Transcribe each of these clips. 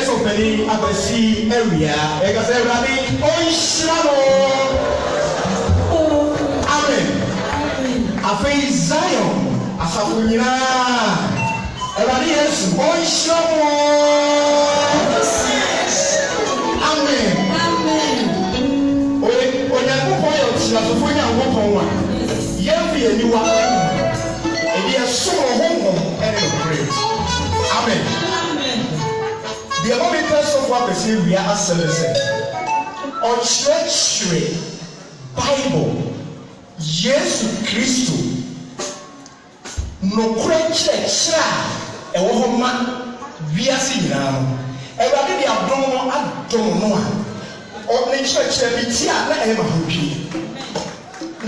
so many abesi area. Eka say Rabbi Oishamo. Amen. Afei Zion asafunyina. Rabbi Yesu Oishamo. Amen. Amen. Oya kupo yo tiasofunya ngoponwa. Yemfi eniwa. Edi eso honhom ene pray. Amen. The moment person what say we are assembled or church Bible Jesus Christ no church e wo homa we are seeing now e ba dey adom no o ne church be tia na e ma hopi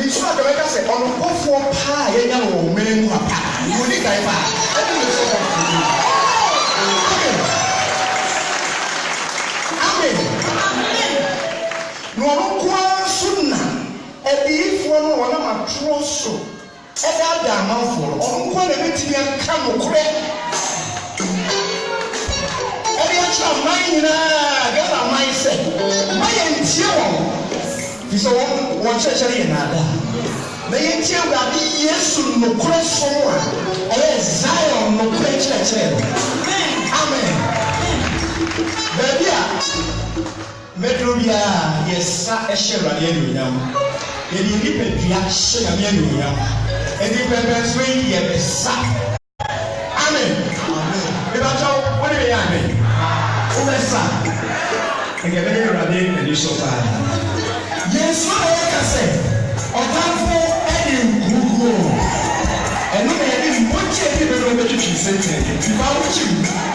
ni so aka make say on kofo pa ye nya wo menu apa you need kai pa e dey so no kwa sunna e bi fo no wona matro so e da da manfo on kwa na betimi aka no kure e bi acha man na ga na man se man ntie won bi so won chechere na da na yentie wa bi Yesu no kure so a e Zion no kure chechere amen babia Medrobia, yes, a share of the Yam. The Nippedia share of Yam. And the Peppers way, yes, amen. What do you mean? Oh, that's I get very ready and you so far. Yes, what I say. Or for any Google. And no man is much even over to say, if I would you,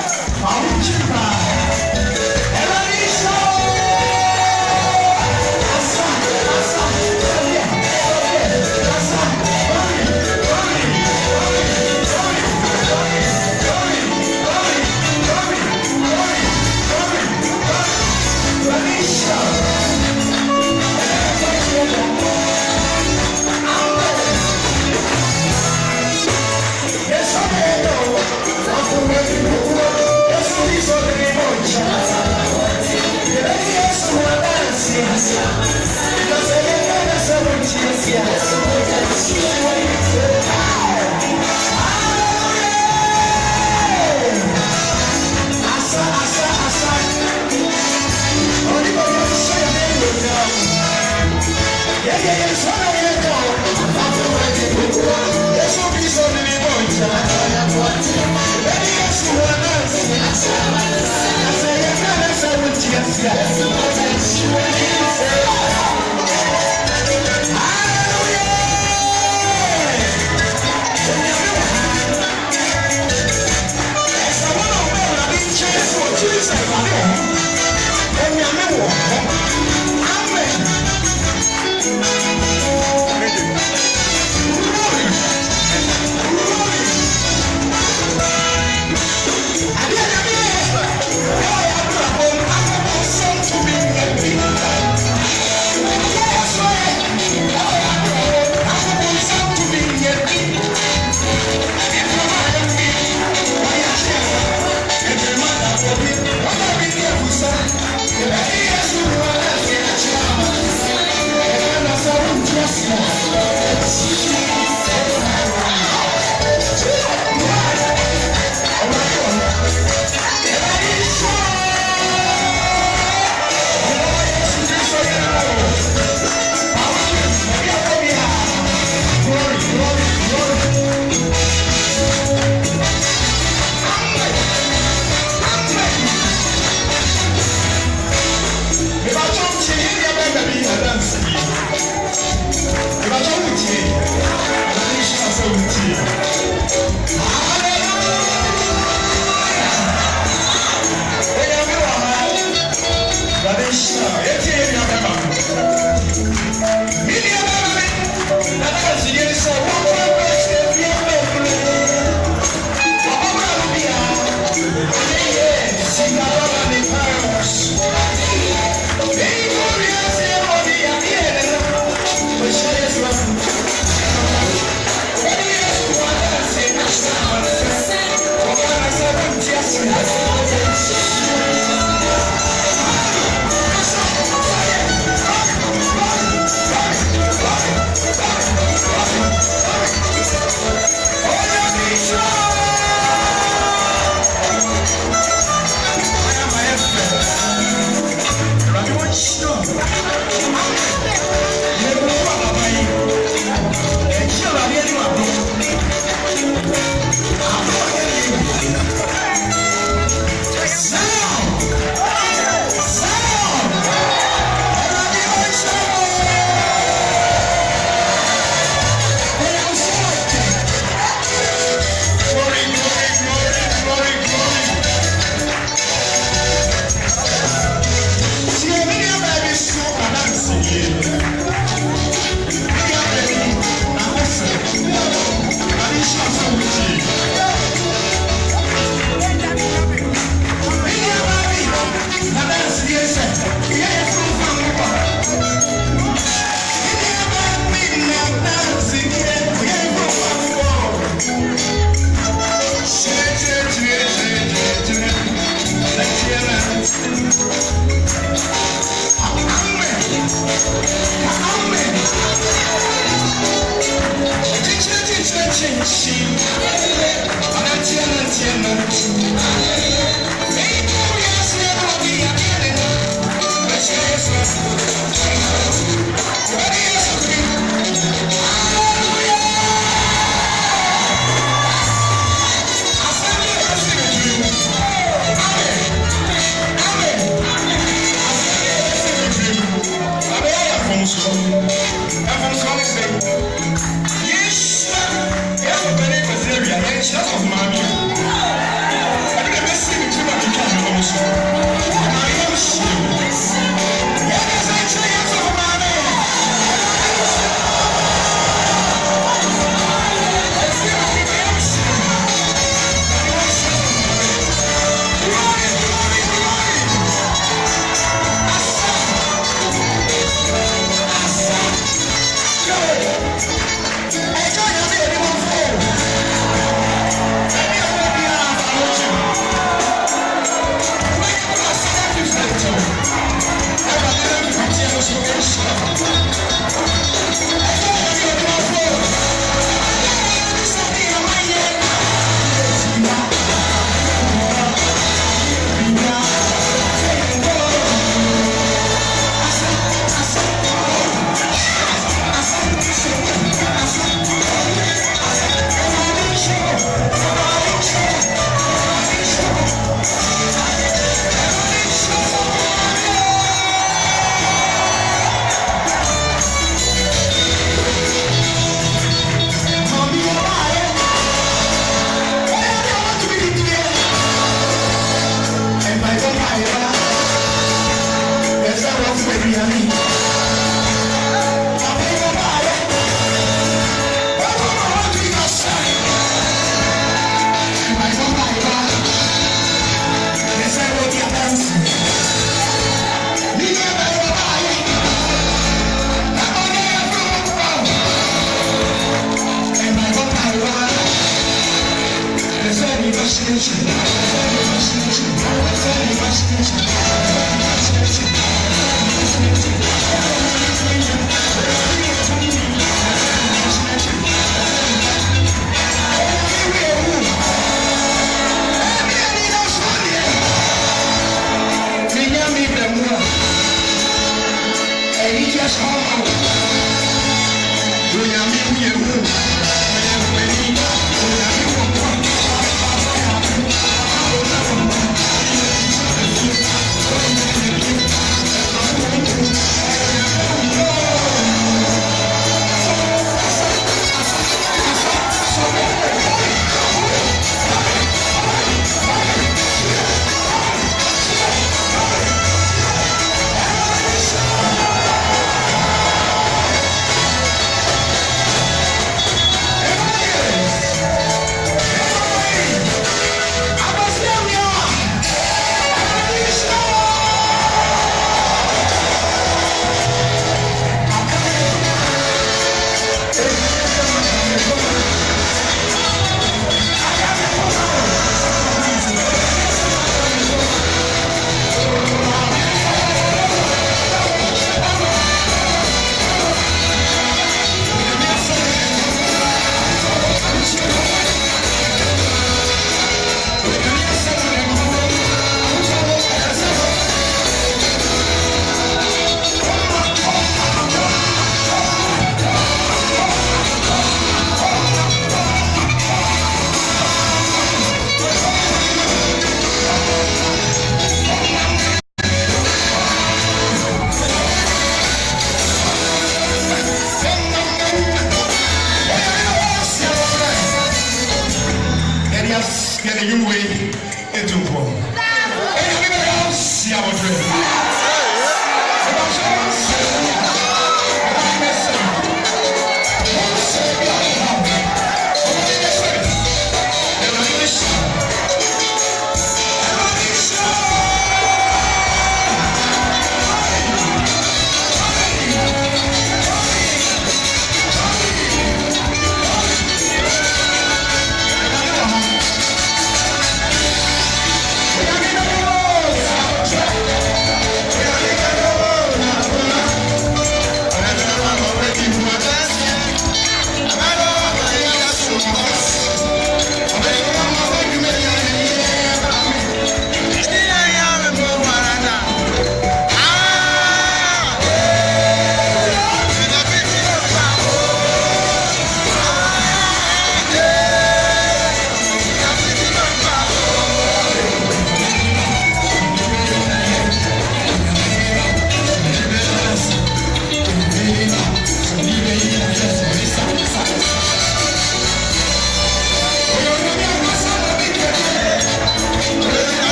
Yes, come on. We are me,